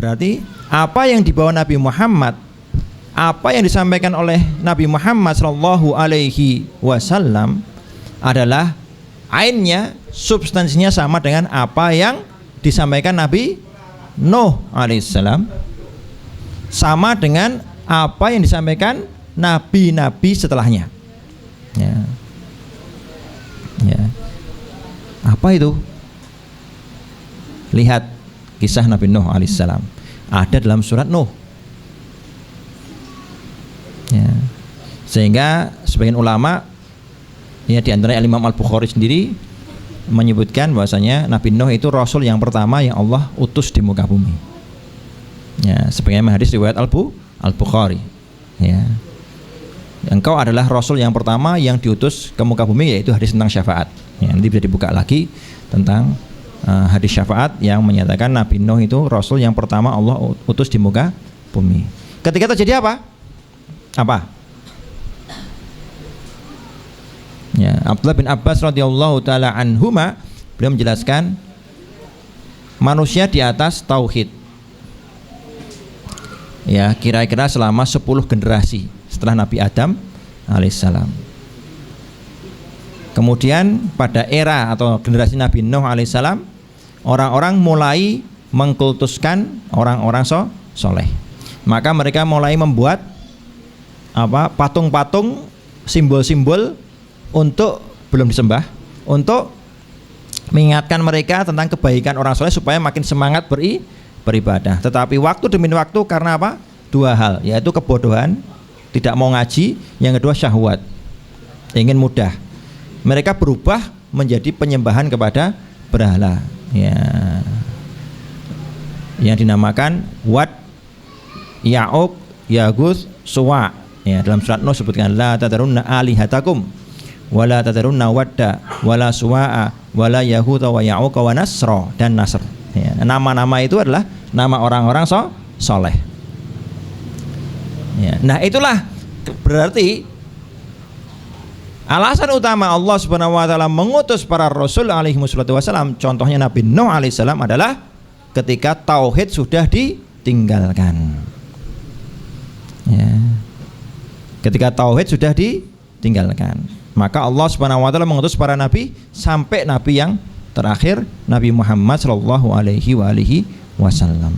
Berarti apa yang dibawa Nabi Muhammad, apa yang disampaikan oleh Nabi Muhammad Shallallahu Alaihi Wasallam adalah ainnya, substansinya sama dengan apa yang disampaikan Nabi Nuh alaihissalam, sama dengan apa yang disampaikan nabi-nabi setelahnya. Ya. Ya. Apa itu? Lihat kisah Nabi Nuh alaihissalam, ada dalam surat Nuh. Ya. Sehingga sebagian ulama, ya di antara Imam Al-Bukhari sendiri menyebutkan bahwasanya Nabi Nuh itu rasul yang pertama yang Allah utus di muka bumi. Ya, sebagaimana hadis riwayat Al-Bukhari. Ya. Engkau adalah rasul yang pertama yang diutus ke muka bumi, yaitu hadis tentang syafaat. Ya, nanti bisa dibuka lagi tentang hadis syafaat yang menyatakan Nabi Nuh itu rasul yang pertama Allah utus di muka bumi. Ketika terjadi apa? Apa? Ya, Abdullah bin Abbas radhiyallahu taala anhuma, beliau menjelaskan manusia di atas tauhid. Ya, kira-kira selama 10 generasi setelah Nabi Adam alaihissalam. Kemudian pada era atau generasi Nabi Nuh alaihissalam, orang-orang mulai mengkultuskan orang-orang soleh. Maka mereka mulai membuat patung-patung, simbol-simbol untuk belum disembah, untuk mengingatkan mereka tentang kebaikan orang soleh supaya makin semangat beribadah. Tetapi waktu demi waktu, karena apa? 2 hal, yaitu kebodohan, tidak mau ngaji, yang kedua syahwat, ingin mudah. Mereka berubah menjadi penyembahan kepada berhala, ya, yang dinamakan Wad, Ya'uq, Yaguth, Suwa. Ya, dalam surat Nuh sebutkan la tadarunna alihatakum wala tadarunna wadda wala suwa'a wala yahuta wa ya'uqa wa nasra dan nasr. Ya, nama-nama itu adalah nama orang-orang soleh. Ya, nah itulah berarti alasan utama Allah Subhanahu wa taala mengutus para rasul alaihi wasallam, contohnya Nabi Nuh alaihissalam, adalah ketika tauhid sudah ditinggalkan. Ya. Ketika tauhid sudah ditinggalkan, maka Allah Subhanahu wa taala mengutus para nabi sampai nabi yang terakhir, Nabi Muhammad sallallahu alaihi wasallam.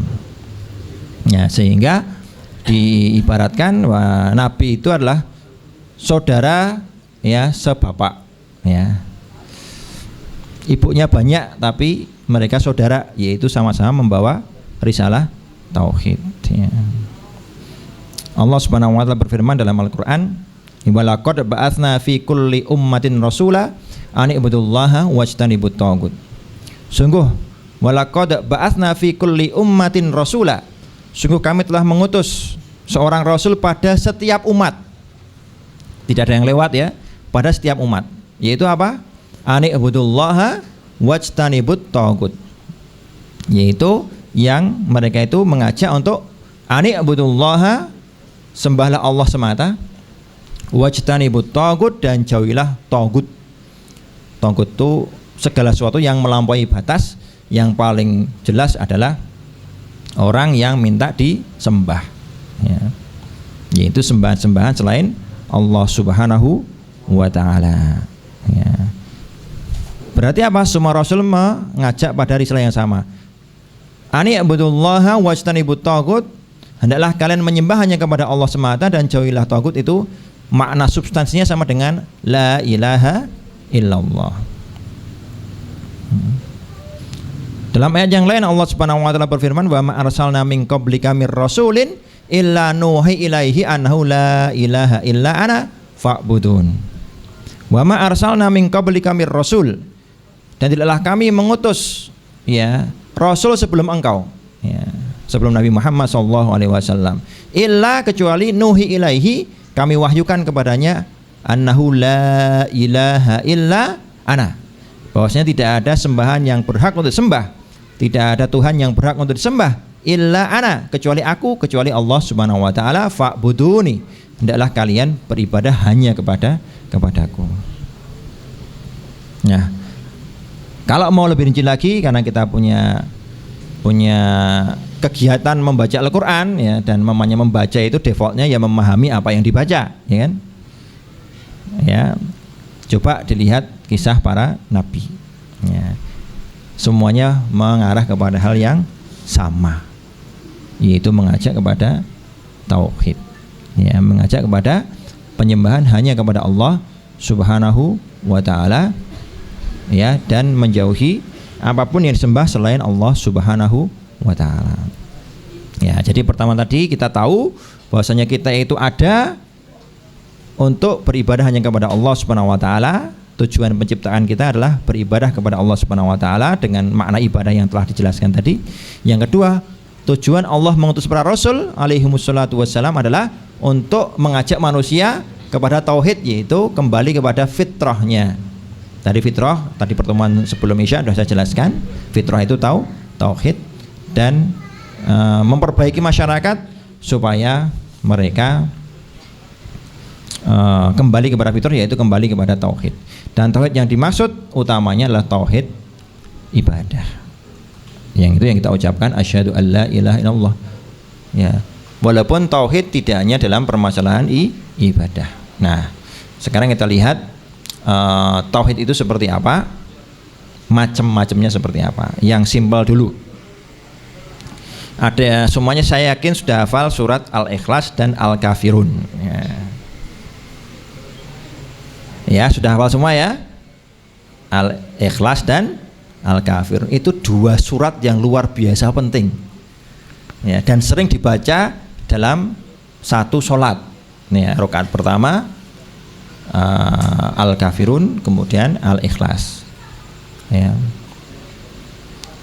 Ya, sehingga diibaratkan bahwa nabi itu adalah saudara, ya, sebapak, ya. Ibunya banyak tapi mereka saudara, yaitu sama-sama membawa risalah tauhid, ya. Allah Subhanahu wa taala berfirman dalam Al-Qur'an, "Wa laqad ba'atsna fi kulli ummatin rasula an ibudullaha wajtanibut taghut." Sungguh, wa laqad ba'atsna fi kulli ummatin rasula. Sungguh kami telah mengutus seorang rasul pada setiap umat. Tidak ada yang lewat, ya, pada setiap umat. Yaitu apa? An ibudullaha wajtanibut taghut. Yaitu yang mereka itu mengajak untuk an ibudullaha, sembahlah Allah semata, wajtanibut taghut, dan jauhilah taghut. Taghut itu segala sesuatu yang melampaui batas. Yang paling jelas adalah orang yang minta disembah, ya, yaitu sembahan-sembahan selain Allah Subhanahu wa taala, ya. Berarti apa? Semua rasul mengajak pada risalah yang sama. Ani ibudullaha wajtanibut taghut, hendaklah kalian menyembah hanya kepada Allah semata dan jauhilah taghut. Itu makna substansinya sama dengan la ilaha illallah. Dalam ayat yang lain Allah Subhanahu wa taala berfirman, wa ma arsalna min qablika mir rasulin illa nuhi ilaihi annahu la ilaha illa ana fa'budun. Wa ma arsalna min qablika mir rasul, dan tidaklah kami mengutus, ya, rasul sebelum engkau, ya, sebelum Nabi Muhammad SAW, illa, kecuali nuhi ilaihi, kami wahyukan kepadanya, annahu la ilaha illa ana, bahwasanya tidak ada sembahan yang berhak untuk disembah, tidak ada Tuhan yang berhak untuk disembah, illa ana, kecuali aku, kecuali Allah Subhanahu wa taala, fa'buduni, hendaklah kalian beribadah hanya kepadaku. Nah, kalau mau lebih rinci lagi, karena kita punya kegiatan membaca Al-Quran ya, dan mamanya membaca itu defaultnya ya memahami apa yang dibaca, ya kan? Ya, coba dilihat kisah para nabi. Ya, semuanya mengarah kepada hal yang sama, yaitu mengajak kepada tauhid. Ya, mengajak kepada penyembahan hanya kepada Allah Subhanahu wa taala, ya, dan menjauhi apapun yang disembah selain Allah Subhanahu wa taala. Ya, jadi pertama tadi kita tahu bahwasanya kita itu ada untuk beribadah hanya kepada Allah Subhanahu wa taala. Tujuan penciptaan kita adalah beribadah kepada Allah Subhanahu wa taala dengan makna ibadah yang telah dijelaskan tadi. Yang kedua, tujuan Allah mengutus para rasul alaihi wassalatu wassalam adalah untuk mengajak manusia kepada tauhid, yaitu kembali kepada fitrahnya. Tadi fitrah, tadi pertemuan sebelum Isya sudah saya jelaskan. Fitrah itu tauhid, dan memperbaiki masyarakat supaya mereka kembali kepada fitrah, yaitu kembali kepada tauhid. Dan tauhid yang dimaksud utamanya adalah tauhid ibadah. Yang itu yang kita ucapkan asyhadu alla ilaha illallah. Ya. Walaupun tauhid tidak hanya dalam permasalahan ibadah. Nah, sekarang kita lihat tauhid itu seperti apa, macam-macamnya seperti apa. Yang simpel dulu. Ada semuanya, saya yakin sudah hafal surat Al-Ikhlas dan Al-Kafirun. Ya, sudah hafal semua ya. Al-Ikhlas dan Al-Kafirun itu dua surat yang luar biasa penting. Ya, dan sering dibaca dalam satu sholat. Nih, rakaat pertama Al-Kafirun, kemudian Al-Ikhlas. Ya.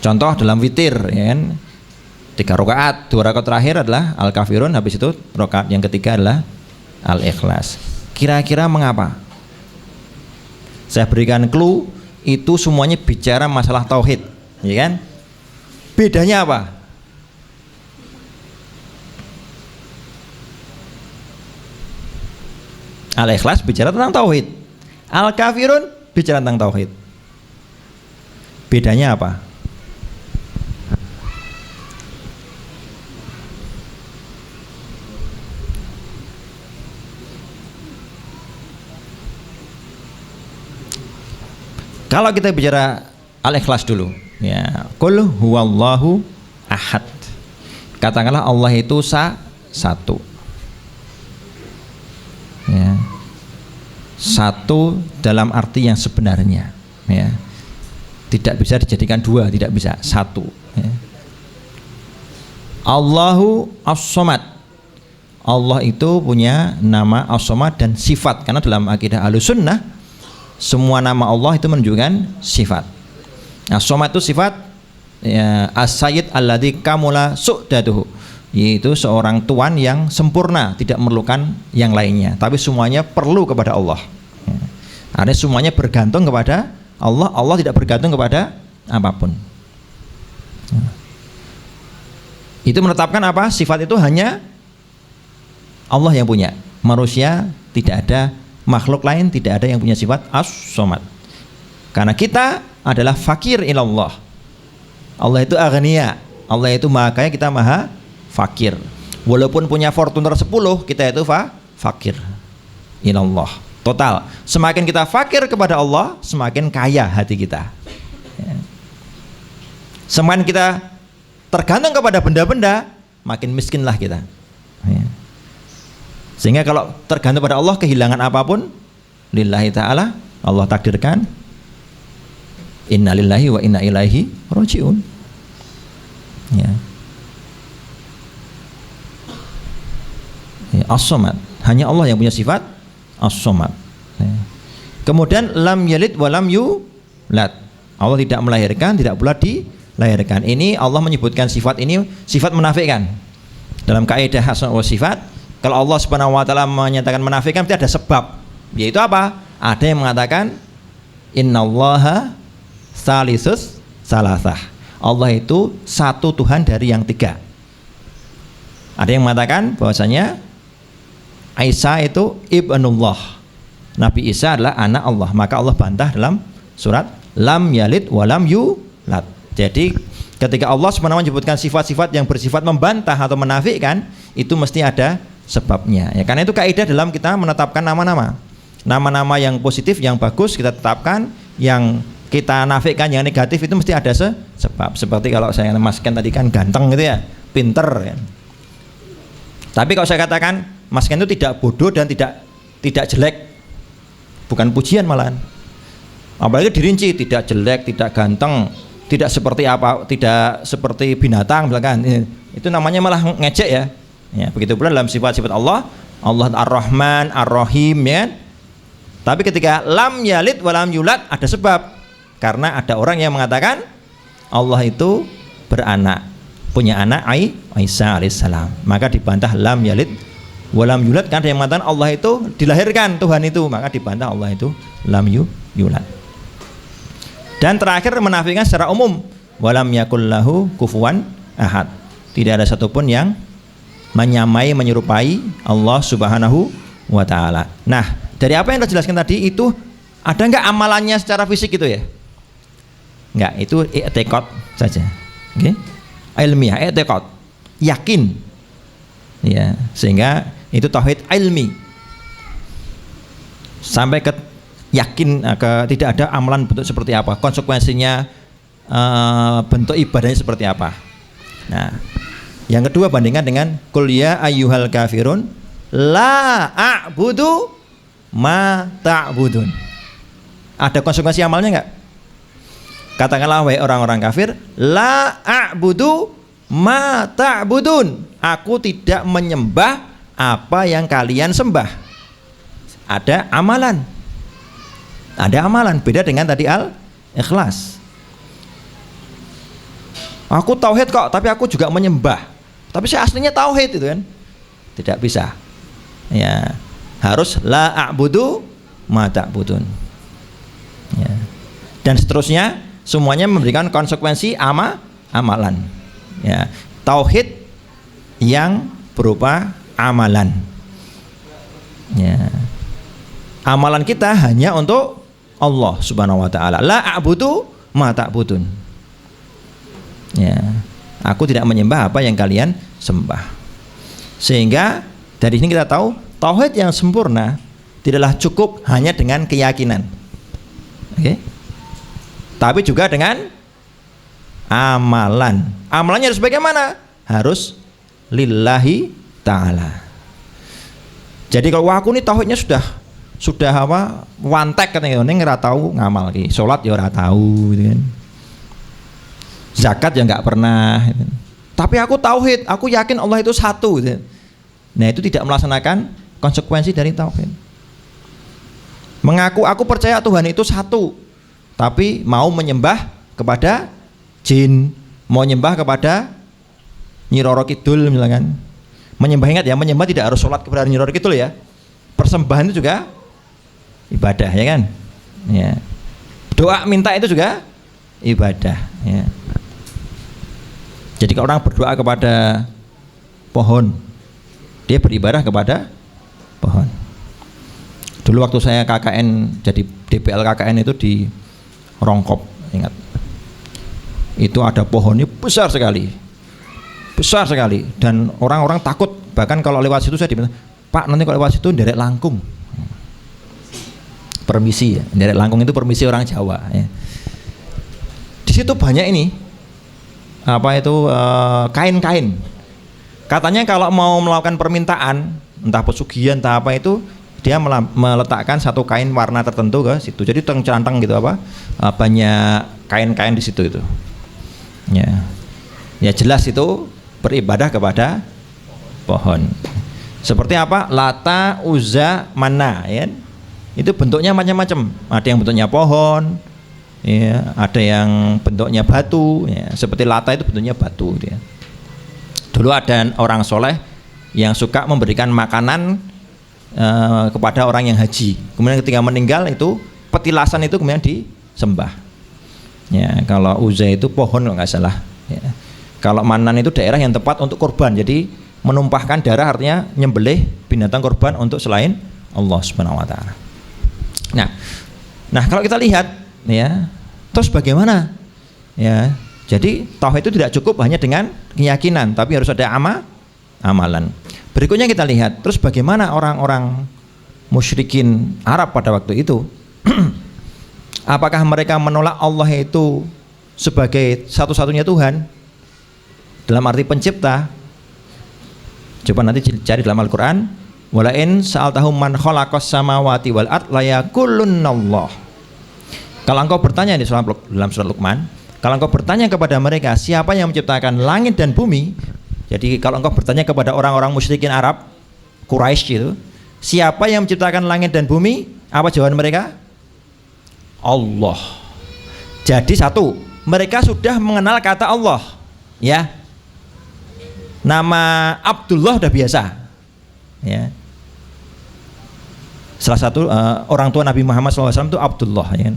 Contoh dalam witir, ya kan? 3 rakaat, 2 rakaat terakhir adalah Al-Kafirun, habis itu rakaat yang ketiga adalah Al-Ikhlas. Kira-kira mengapa? Saya berikan clue, itu semuanya bicara masalah tauhid, ya kan? Bedanya apa? Al-Ikhlas bicara tentang tauhid, Al-Kafirun bicara tentang tauhid. Bedanya apa? Kalau kita bicara Al-Ikhlas dulu, ya, qul huwallahu ahad. Katakanlah Allah itu satu. Ya. Satu dalam arti yang sebenarnya, ya. Tidak bisa dijadikan dua, tidak bisa, satu, ya. Allahu as-somad. Allah itu punya nama as-somad dan sifat, karena dalam akidah Ahlussunnah semua nama Allah itu menunjukkan sifat. As-somad itu sifat, ya, as-sayyid alladzi kamula su'datuhu, yaitu seorang tuan yang sempurna, tidak memerlukan yang lainnya, tapi semuanya perlu kepada Allah. Ya. Artinya semuanya bergantung kepada Allah, Allah tidak bergantung kepada apapun. Ya. Itu menetapkan apa? Sifat itu hanya Allah yang punya. Manusia tidak ada, makhluk lain tidak ada yang punya sifat as-somad. Karena kita adalah fakir ilallah. Allah itu aghnia, Allah itu maha kaya, kita maha fakir. Walaupun punya Fortuner 10, kita itu fakir ilallah. Total, semakin kita fakir kepada Allah, semakin kaya hati kita. Semakin kita tergantung kepada benda-benda, makin miskinlah kita. Sehingga kalau tergantung pada Allah, kehilangan apapun lillahi ta'ala, Allah takdirkan inna lillahi wa inna ilaihi raji'un. Ya. Ya, as-somad, hanya Allah yang punya sifat as-somad. Ya. Kemudian lam yalid wa lam yulad, Allah tidak melahirkan, tidak pula dilahirkan. Ini Allah menyebutkan sifat ini sifat menafikan. Dalam kaidah asma wa sifat, kalau Allah Subhanahu wa taala menyatakan menafikan, berarti ada sebab. Yaitu apa? Ada yang mengatakan innallaha salisus salasah. Allah itu satu Tuhan dari yang tiga. Ada yang mengatakan bahwasanya Isa itu ibnullah. Nabi Isa adalah anak Allah. Maka Allah bantah dalam surat lam yalid wa lam yulad. Jadi Ketika Allah sebenarnya menyebutkan sifat-sifat yang bersifat membantah atau menafikan, itu mesti ada sebabnya. Ya, karena itu kaidah dalam kita menetapkan nama-nama. Nama-nama yang positif, yang bagus kita tetapkan, yang kita nafikan, yang negatif itu mesti ada sebab. Seperti kalau saya Mas Ken tadi kan ganteng gitu ya, pinter ya. Tapi kalau saya katakan Mas Ken itu tidak bodoh dan tidak jelek, bukan pujian malahan. Apalagi dirinci, tidak jelek, tidak ganteng, tidak seperti apa, tidak seperti binatang misalkan, itu namanya malah ngejek ya. Ya, begitu pula dalam sifat-sifat Allah, Allah Ar-Rahman, Ar-Rahim ya. Tapi ketika lam yalid wa lam yulad ada sebab. Karena ada orang yang mengatakan Allah itu beranak, punya anak Isa alaihissalam. Maka dibantah lam yalid wa lam yulad, kan ada yang mengatakan Allah itu dilahirkan, Tuhan itu, maka dibantah Allah itu lam yulad. Dan terakhir menafikan secara umum, walam yakul lahu kufuwan ahad. Tidak ada satupun yang menyamai, menyerupai Allah Subhanahu wa taala. Nah, dari apa yang kita jelaskan tadi itu ada enggak amalannya secara fisik itu ya? Enggak, itu i'tiqad saja. Oke? Ilmiah, i'tiqad. Yakin. Ya, sehingga itu tauhid ilmi. Sampai ke yakin tidak ada amalan bentuk seperti apa, konsekuensinya bentuk ibadahnya seperti apa. Nah, yang kedua bandingkan dengan qul ya ayyuhal kafirun la a'budu ma ta'budun. Ada konsekuensi amalnya enggak? Katakanlah wahai orang-orang kafir, la a'budu ma ta'budun. Aku tidak menyembah apa yang kalian sembah. Ada amalan. Ada amalan, beda dengan tadi al-ikhlas. Aku tauhid kok, tapi aku juga menyembah. Tapi saya aslinya tauhid itu kan. Tidak bisa. Ya, harus la a'budu ma ta'budun. Ya. Dan seterusnya semuanya memberikan konsekuensi amalan. Ya, tauhid yang berupa amalan. Ya. Amalan kita hanya untuk Allah Subhanahu wa taala. La a'budu ma ta'budun. Ya, aku tidak menyembah apa yang kalian sembah. Sehingga dari sini kita tahu tauhid yang sempurna tidaklah cukup hanya dengan keyakinan. Oke? Tapi juga dengan amalan. Amalannya harus bagaimana? Harus lillahi ta'ala. Jadi kalau aku ini tauhidnya sudah apa wantek katanya, ning ora tahu ngamal ki, salat ya ora tahu gitu kan. Zakat ya enggak pernah gitu. Tapi aku tauhid, aku yakin Allah itu satu gitu. Nah, itu tidak melaksanakan konsekuensi dari tauhid. Mengaku aku percaya Tuhan itu satu, tapi mau menyembah kepada jin, mau menyembah kepada Nyi Roro Kidul misalkan. Menyembah, ingat ya, menyembah tidak harus sholat kepada Nyi Roro Kidul ya. Persembahan itu juga ibadah ya kan. Ya. Doa minta itu juga ibadah ya. Jadi kalau orang berdoa kepada pohon, dia beribadah kepada pohon. Dulu waktu saya KKN, jadi DPL KKN itu di Rongkop, ingat. Itu ada pohonnya besar sekali. Besar sekali, dan orang-orang takut. Bahkan kalau lewat situ saya dibilang, Pak, nanti kalau lewat situ nderek langkung. Permisi ya, nderek langkung itu permisi orang Jawa ya. Di situ banyak ini apa itu kain-kain. Katanya kalau mau melakukan permintaan, entah pesugihan entah apa itu, dia meletakkan satu kain warna tertentu ke situ. Jadi tercantang gitu apa banyak kain-kain di situ itu. Ya. Ya jelas itu beribadah kepada pohon. Seperti apa? Lata, Uzza, Manna ya. Itu bentuknya macam-macam. Ada yang bentuknya pohon, ya, ada yang bentuknya batu ya. Seperti Lata itu bentuknya batu dia. Dulu ada orang soleh yang suka memberikan makanan kepada orang yang haji. Kemudian ketika meninggal itu petilasan itu kemudian disembah. Ya, kalau Uzza itu pohon kalau nggak salah. Ya. Kalau Manan itu daerah yang tepat untuk korban. Jadi menumpahkan darah artinya nyembelih binatang korban untuk selain Allah Subhanahu wa taala. Nah kalau kita lihat ya, terus bagaimana? Ya, Jadi tauhid itu tidak cukup hanya dengan keyakinan, tapi harus ada amalan. Berikutnya kita lihat, terus bagaimana orang-orang musyrikin Arab pada waktu itu? Apakah mereka menolak Allah itu sebagai satu-satunya Tuhan dalam arti pencipta? Coba nanti cari dalam Al-Quran, walain sa'altahum man khalaqas samawati wal ard layaqullunallah. Kalau engkau bertanya dalam surat Luqman, kalau engkau bertanya kepada mereka siapa yang menciptakan langit dan bumi, jadi kalau engkau bertanya kepada orang-orang musyrikin Arab Quraisy itu, siapa yang menciptakan langit dan bumi, apa jawaban mereka? Allah. Jadi satu, mereka sudah mengenal kata Allah, ya. Nama Abdullah udah biasa, ya. Salah satu orang tua Nabi Muhammad SAW itu Abdullah, ya.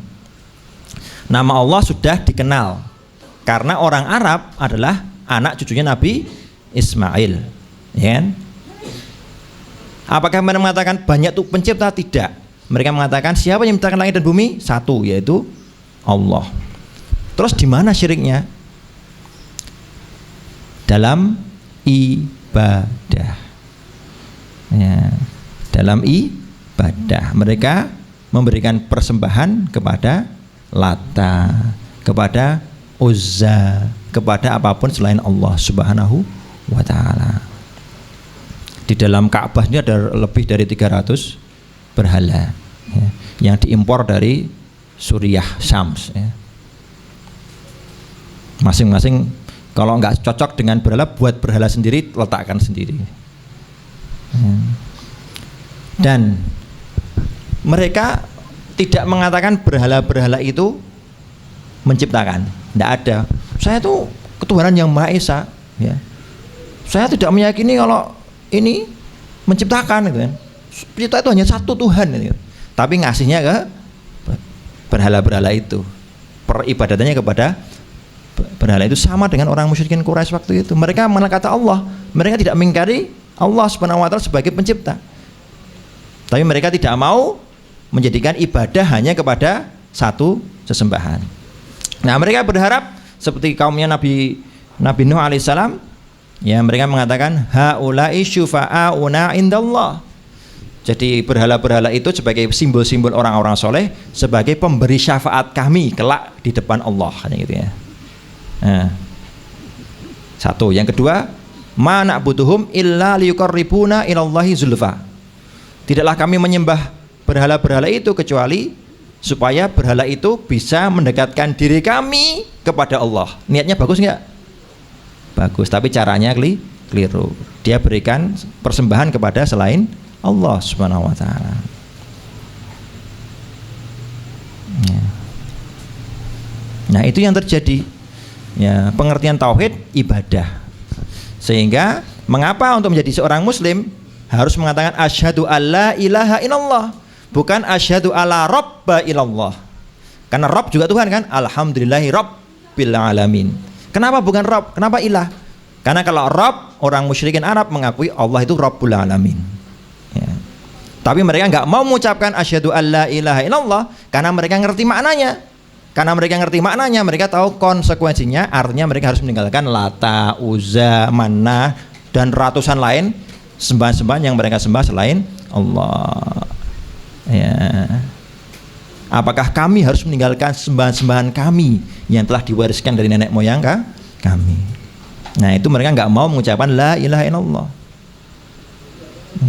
Nama Allah sudah dikenal karena orang Arab adalah anak cucunya Nabi Ismail, ya. Apakah mereka mengatakan banyak tuh pencipta? Tidak. Mereka mengatakan siapa yang menciptakan langit dan bumi? Satu, yaitu Allah. Terus di mana syiriknya? Dalam ibadah, ya. Dalam ibadah mereka memberikan persembahan kepada Lata, kepada Uzza, kepada apapun selain Allah Subhanahu wa ta'ala. Di dalam Ka'bah ini ada lebih dari 300 berhala, ya, yang diimpor dari Suriah, Syams, ya. Masing-masing kalau nggak cocok dengan berhala, buat berhala sendiri, letakkan sendiri, ya. Dan mereka tidak mengatakan berhala-berhala itu menciptakan, tidak ada. Saya tuh ketuhanan yang Maha Esa, ya. Saya tidak meyakini kalau ini menciptakan, gitu kan. Pencipta itu hanya satu Tuhan, gitu. Tapi ngasihnya ke berhala-berhala itu, peribadatannya kepada berhala itu sama dengan orang musyrikin Quraisy waktu itu. Mereka mengenal kata Allah, mereka tidak mengingkari Allah Subhanahu wa ta'ala sebagai pencipta, tapi mereka tidak mau menjadikan ibadah hanya kepada satu sesembahan. Nah, mereka berharap seperti kaumnya Nabi Nuh alaihissalam, ya, mereka mengatakan haula'i syufa'auna indallah. Jadi berhala-berhala itu sebagai simbol-simbol orang-orang soleh, sebagai pemberi syafaat kami kelak di depan Allah, gitu, ya. Nah, satu. Yang kedua, ma na'buduhum illa liyuqarribuna ilallahi zulfa. Tidaklah kami menyembah berhala-berhala itu kecuali supaya berhala itu bisa mendekatkan diri kami kepada Allah. Niatnya bagus nggak? Bagus, tapi caranya keliru. Dia berikan persembahan kepada selain Allah Subhanahu wa ta'ala, ya. Nah, itu yang terjadi, ya, pengertian tauhid ibadah. Sehingga mengapa untuk menjadi seorang muslim harus mengatakan asyhadu alla ilaha illallah, bukan asyhadu alla rabba illallah. Karena Rabb juga Tuhan, kan? Alhamdulillahi rabbil alamin. Kenapa bukan Rabb? Kenapa ilah? Karena kalau Rabb, orang musyrikin Arab mengakui Allah itu Rabbul alamin, ya. Tapi mereka nggak mau mengucapkan asyhadu alla ilaha illallah karena mereka ngerti maknanya. Karena mereka ngerti maknanya, mereka tahu konsekuensinya, artinya mereka harus meninggalkan Lata, Uzza, Manna, dan ratusan lain sembahan-sembahan yang mereka sembah selain Allah, ya. Apakah kami harus meninggalkan sembahan-sembahan kami yang telah diwariskan dari nenek moyang kami? Nah, itu mereka nggak mau mengucapkan la ilaha illallah,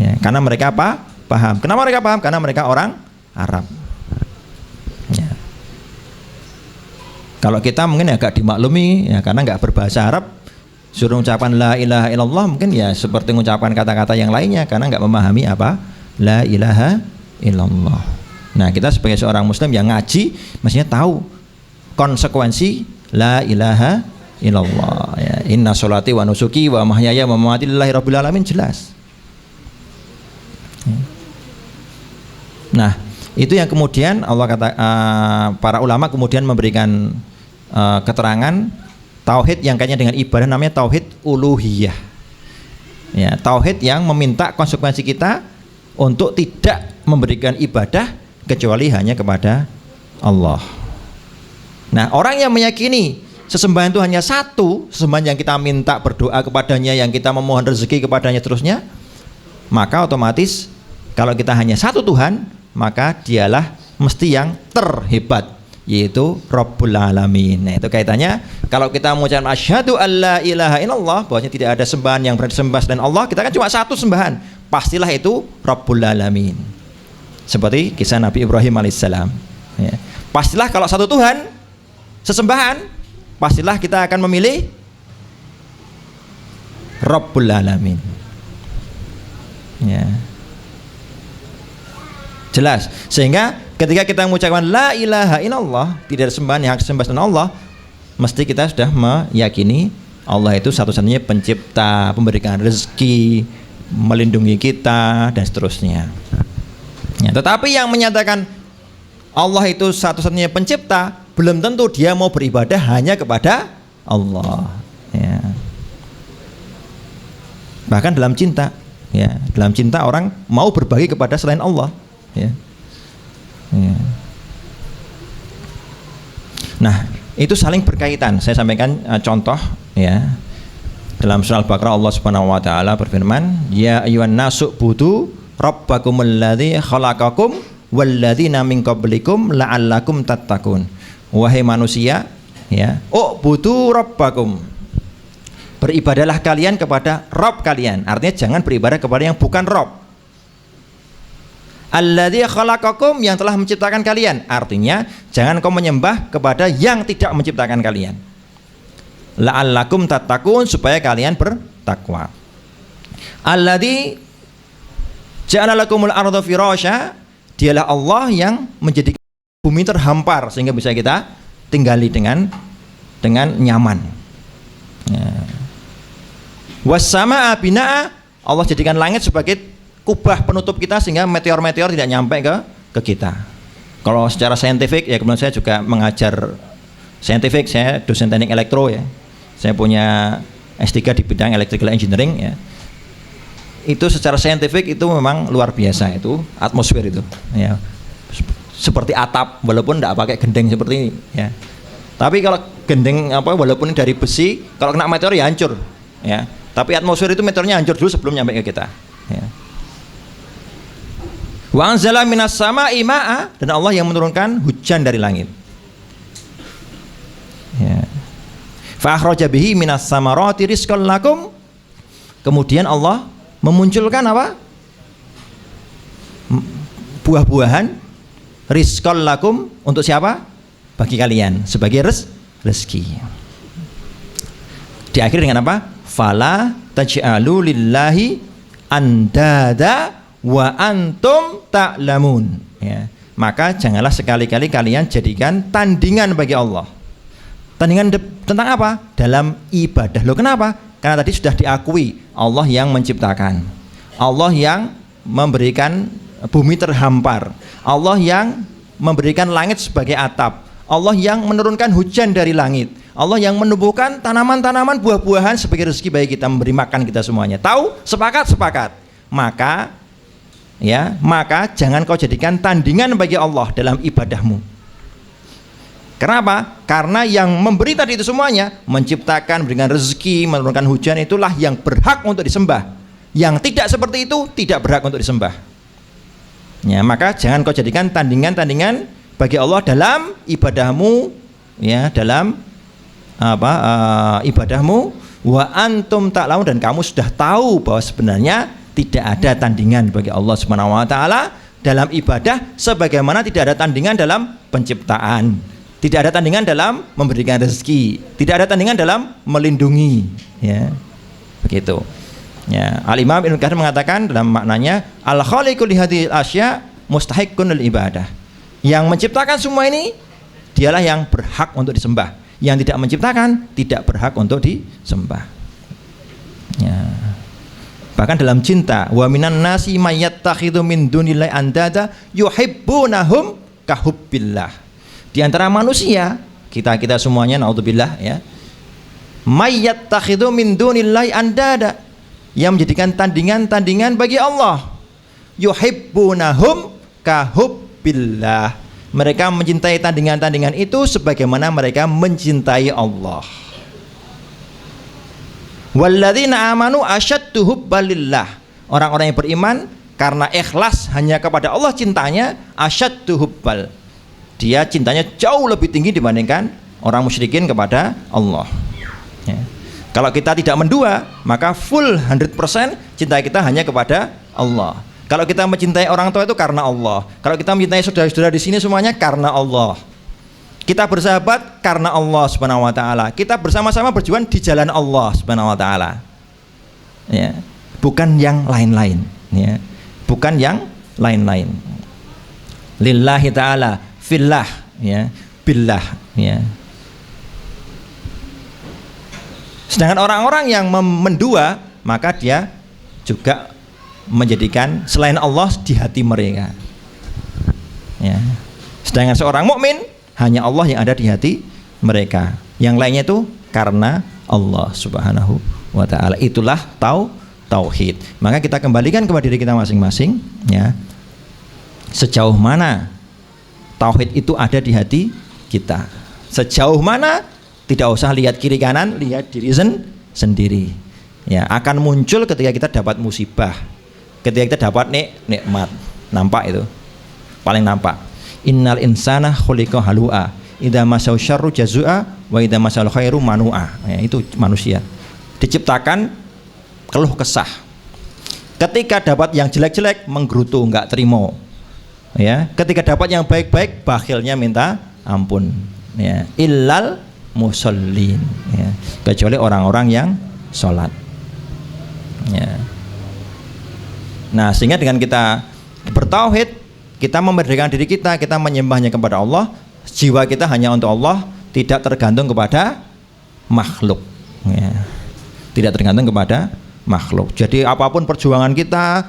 ya, karena mereka apa? Paham. Kenapa mereka paham? Karena mereka orang Arab, ya. Kalau kita mungkin agak dimaklumi, ya, karena nggak berbahasa Arab, suruh mengucapkan la ilaha illallah mungkin ya seperti mengucapkan kata-kata yang lainnya karena nggak memahami apa la ilaha illallah. Nah, kita sebagai seorang muslim yang ngaji mestinya tahu konsekuensi la ilaha illallah, ya. Inna sholati wa nusuki wa mahyaya wa mamati lillahi rabbil alamin, jelas. Nah, itu yang kemudian Allah kata, para ulama kemudian memberikan keterangan tauhid yang kaitannya dengan ibadah, namanya tauhid uluhiyah, ya, tauhid yang meminta konsekuensi kita untuk tidak memberikan ibadah kecuali hanya kepada Allah. Nah, orang yang meyakini sesembahan itu hanya satu, sesembahan yang kita minta berdoa kepadanya, yang kita memohon rezeki kepadanya terusnya, maka otomatis kalau kita hanya satu Tuhan, maka dialah mesti yang terhebat, yaitu Rabbul Alamin. Nah, itu kaitannya kalau kita mengucapkan asyhadu alla ilaha illallah, bahwasanya tidak ada sembahan yang berhak disembah selain Allah, kita kan cuma satu sembahan, pastilah itu Rabbul Alamin. Seperti kisah Nabi Ibrahim alaihissalam, ya. Pastilah kalau satu Tuhan sesembahan, pastilah kita akan memilih Rabbul Alamin, ya. Jelas. Sehingga ketika kita mengucapkan la ilaha illallah, tidak ada sembahan yang harus disembah selain Allah, mesti kita sudah meyakini Allah itu satu-satunya pencipta, pemberikan rezeki, melindungi kita dan seterusnya, ya. Tetapi yang menyatakan Allah itu satu-satunya pencipta, belum tentu dia mau beribadah hanya kepada Allah, ya. Bahkan dalam cinta, ya, dalam cinta orang mau berbagi kepada selain Allah, ya. Ya. Nah, itu saling berkaitan. Saya sampaikan contoh, ya. Dalam surah Al-Baqarah Allah Subhanahu wa taala berfirman, "Ya ayyuhan nasu budu rabbakumul ladzi khalaqakum walladzina min qablikum la'allakum tattaqun." Wahai manusia, ya, budu rabbakum, beribadahlah kalian kepada Rabb kalian. Artinya jangan beribadah kepada yang bukan Rabb. Alladzi khalaqakum, yang telah menciptakan kalian. Artinya jangan kau menyembah kepada yang tidak menciptakan kalian. La'allakum tattaqun, supaya kalian bertakwa. Alladzi ja'ala lakumul arda firasya, dialah Allah yang menjadikan bumi terhampar sehingga bisa kita tinggali dengan nyaman, ya. Wassama'a bina'a, Allah jadikan langit sebagai kubah penutup kita sehingga meteor-meteor tidak nyampe ke kita. Kalau secara saintifik, ya kemudian saya juga mengajar saintifik, saya dosen teknik elektro, ya. Saya punya S3 di bidang electrical engineering, ya. Itu secara saintifik itu memang luar biasa, itu atmosfer itu, ya. Seperti atap, walaupun tidak pakai gendeng seperti ini, ya. Tapi kalau gendeng walaupun dari besi, kalau kena meteor ya hancur, ya. Tapi atmosfer itu meteornya hancur dulu sebelum nyampe ke kita, ya. Wa anzala minas sama'i ma'a, dan Allah yang menurunkan hujan dari langit, ya. Fa akhraja bihi minas samarati rizqan lakum, kemudian Allah memunculkan apa? Buah-buahan, rizqan lakum, untuk siapa? Bagi kalian, sebagai rezeki. Diakhiri dengan apa? Fala taj'alu lillahi andada wa antum ta'lamun, ya. Maka janganlah sekali-kali kalian jadikan tandingan bagi Allah. Tandingan tentang apa? Dalam ibadah. Loh, kenapa? Karena tadi sudah diakui Allah yang menciptakan, Allah yang memberikan bumi terhampar, Allah yang memberikan langit sebagai atap, Allah yang menurunkan hujan dari langit, Allah yang menumbuhkan tanaman-tanaman, buah-buahan sebagai rezeki bagi kita, memberi makan kita semuanya. Tahu? Sepakat? Maka, ya, maka jangan kau jadikan tandingan bagi Allah dalam ibadahmu. Kenapa? Karena yang memberi tadi itu semuanya, menciptakan, memberikan rezeki, menurunkan hujan, itulah yang berhak untuk disembah. Yang tidak seperti itu tidak berhak untuk disembah, ya. Maka jangan kau jadikan tandingan-tandingan bagi Allah dalam ibadahmu, ya, dalam ibadahmu. Wa antum ta'lamun, dan kamu sudah tahu bahwa sebenarnya tidak ada tandingan bagi Allah Subhanahu wa taala dalam ibadah, sebagaimana tidak ada tandingan dalam penciptaan, tidak ada tandingan dalam memberikan rezeki, tidak ada tandingan dalam melindungi, ya. Begitu, ya. Al-Imam Ibnu Katsir mengatakan dalam maknanya, al-khaliqu li hadhil asya mustahiqqun lil ibadah. Yang menciptakan semua ini dialah yang berhak untuk disembah. Yang tidak menciptakan tidak berhak untuk disembah, ya. Bahkan dalam cinta, wa minan nasi may yattakhidhu min dunillahi andada yuhibbunahum kahubbillah. Di antara manusia, kita semuanya, naudzubillah, ya, may yattakhidhu min dunillahi andada, yang menjadikan tandingan-tandingan bagi Allah. Yuhibbunahum kahubbillah, Mereka mencintai tandingan-tandingan itu sebagaimana mereka mencintai Allah. Walladzina amanu asyaddu hubbalillah. Orang-orang yang beriman karena ikhlas hanya kepada Allah cintanya, asyaddu hubbal. Dia cintanya jauh lebih tinggi dibandingkan orang musyrikin kepada Allah. Ya. Kalau kita tidak mendua, maka full 100% cinta kita hanya kepada Allah. Kalau kita mencintai orang tua itu karena Allah. Kalau kita mencintai saudara-saudara di sini semuanya karena Allah. Kita bersahabat karena Allah Subhanahu wa taala. Kita bersama-sama berjuang di jalan Allah Subhanahu wa taala. Ya. Bukan yang lain-lain, ya. Bukan yang lain-lain. Lillahi taala, fillah, ya, billah, ya. Sedangkan orang-orang yang mendua, maka dia juga menjadikan selain Allah di hati mereka. Ya. Sedangkan seorang mukmin hanya Allah yang ada di hati mereka. Yang lainnya itu karena Allah Subhanahu wa taala. Itulah tauhid. Maka kita kembalikan kepada diri kita masing-masing, ya. Sejauh mana tauhid itu ada di hati kita? Sejauh mana? Tidak usah lihat kiri kanan, lihat diri sendiri. Ya, akan muncul ketika kita dapat musibah. Ketika kita dapat nikmat. Nampak itu? Paling nampak. Innal insana khuliqa halu'a. Idza masau syarru jazua wa idza masal khairu manu'a. Ya, itu manusia. Diciptakan keluh kesah. Ketika dapat yang jelek-jelek menggerutu, enggak terima. Ya, ketika dapat yang baik-baik bakhilnya minta ampun. Ya, illal musallin, ya, kecuali orang-orang yang sholat. Ya. Nah, sehingga dengan kita bertauhid, kita memerdekakan diri kita, kita menyembahnya kepada Allah, jiwa kita hanya untuk Allah, tidak tergantung kepada makhluk. Ya. Tidak tergantung kepada makhluk. Jadi apapun perjuangan kita,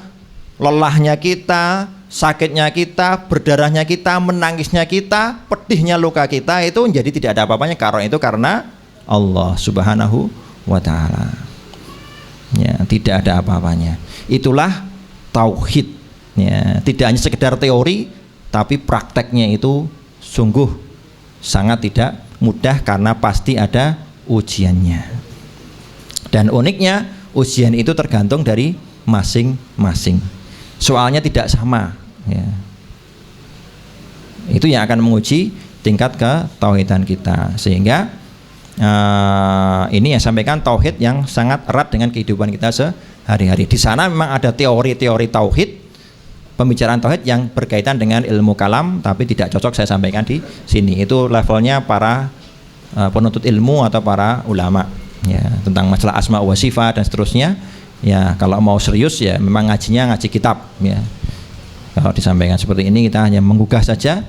lelahnya kita, sakitnya kita, berdarahnya kita, menangisnya kita, pedihnya luka kita, itu jadi tidak ada apa-apanya karena Allah Subhanahu wa taala. Ya, tidak ada apa-apanya. Itulah tauhid. Ya, tidak hanya sekedar teori, tapi prakteknya itu sungguh sangat tidak mudah karena pasti ada ujiannya. Dan uniknya ujian itu tergantung dari masing-masing. Soalnya tidak sama, ya. Itu yang akan menguji tingkat ketauhidan kita. Sehingga ini yang sampaikan tauhid yang sangat erat dengan kehidupan kita sehari-hari. Di sana memang ada teori-teori tauhid, pembicaraan tauhid yang berkaitan dengan ilmu kalam, tapi tidak cocok saya sampaikan di sini. Itu levelnya para penuntut ilmu atau para ulama, ya, tentang masalah asma wa sifat dan seterusnya. Ya, kalau mau serius ya memang ngajinya ngaji kitab, ya. Kalau disampaikan seperti ini kita hanya menggugah saja,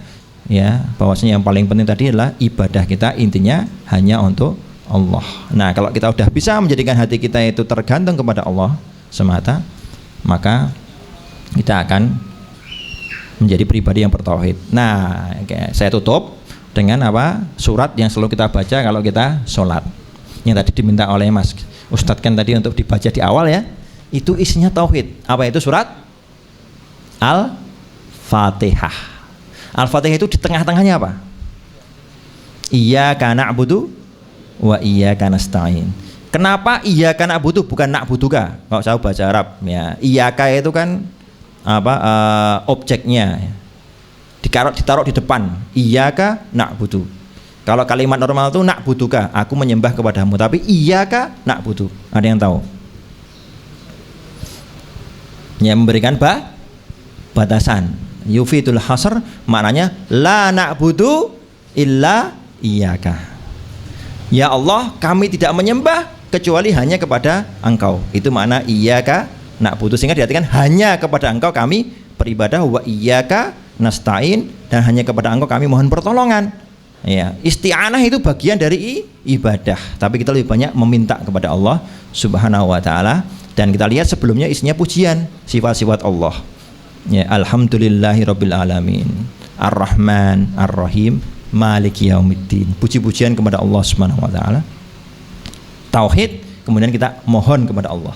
ya, bahwasanya yang paling penting tadi adalah ibadah kita intinya hanya untuk Allah. Nah, kalau kita sudah bisa menjadikan hati kita itu tergantung kepada Allah semata, maka kita akan menjadi pribadi yang bertauhid. Nah, saya tutup dengan apa? Surat yang selalu kita baca kalau kita sholat, yang tadi diminta oleh Mas Ustadz kan tadi untuk dibaca di awal, ya. Itu isinya tauhid. Apa itu surat? Al-Fatihah. Al-Fatihah itu di tengah-tengahnya apa? Iyyaka na'budu wa iyyaka nasta'in. Kenapa iyyaka na'budu bukan na'buduka? Kalau saya baca Arab, ya. Iyyaka itu kan apa? Objeknya. Ditaruh di depan. Iyyaka na'budu. Kalau kalimat normal itu na'buduka, aku menyembah kepadamu. Tapi iyyaka na'budu. Ada yang tahu? Ya, memberikan batasan. Yufidul hasr, maknanya la na'budu illa iyyaka. Ya Allah, kami tidak menyembah kecuali hanya kepada Engkau. Itu makna iyyaka na'budu, sehingga diartikan hanya kepada Engkau kami beribadah, wa iyyaka nasta'in, dan hanya kepada Engkau kami mohon pertolongan. Ya, isti'anah itu bagian dari ibadah, tapi kita lebih banyak meminta kepada Allah Subhanahu wa taala, dan kita lihat sebelumnya isinya pujian sifat-sifat Allah. Ya, alhamdulillahirabbil alamin, arrahman arrahim, maliki yaumiddin. Puji-pujian kepada Allah Subhanahu wa taala. Tauhid, kemudian kita mohon kepada Allah.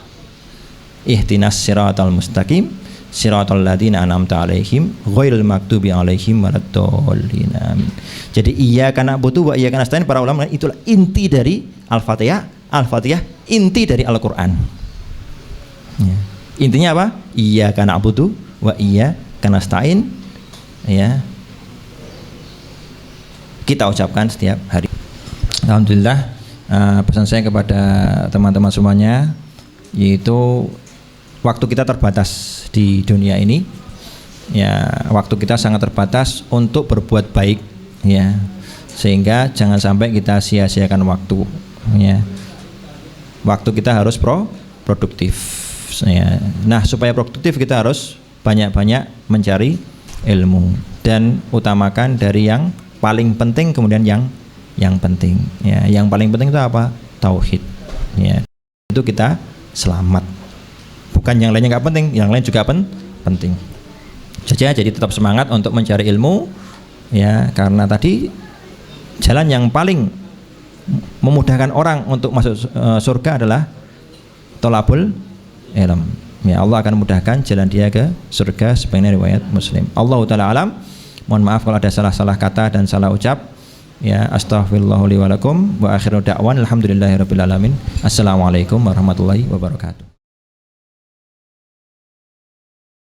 Ihtinas siratal mustaqim, siratal ladzina an'amta 'alaihim ghairil maghdubi 'alaihim waladdallin. Amin. Jadi iyyaka na'budu wa iyyaka nasta'in, para ulama itulah inti dari Al-Fatihah. Al-Fatihah inti dari Al-Qur'an. Ya. Intinya apa? Iyyaka na'budu wa iyyaka nasta'in. Ya. Kita ucapkan setiap hari. Alhamdulillah, pesan saya kepada teman-teman semuanya yaitu waktu kita terbatas di dunia ini, ya, waktu kita sangat terbatas untuk berbuat baik, ya, sehingga jangan sampai kita sia-siakan waktu, ya. Waktu kita harus produktif, ya. Nah, supaya produktif kita harus banyak-banyak mencari ilmu dan utamakan dari yang paling penting kemudian yang penting, ya. Yang paling penting itu apa? Tauhid, ya. Itu kita selamat. Bukan yang lainnya nggak penting, yang lain juga penting. Jadi tetap semangat untuk mencari ilmu, ya, karena tadi jalan yang paling memudahkan orang untuk masuk surga adalah tolabul ilm. Ya, Allah akan mudahkan jalan dia ke surga sebagaimana riwayat Muslim. Allahu taala alam. Mohon maaf kalau ada salah-salah kata dan salah ucap. Ya, astaghfirullah li wa lakum wa akhiru da'wan alhamdulillahirabbil alamin. Assalamualaikum warahmatullahi wabarakatuh.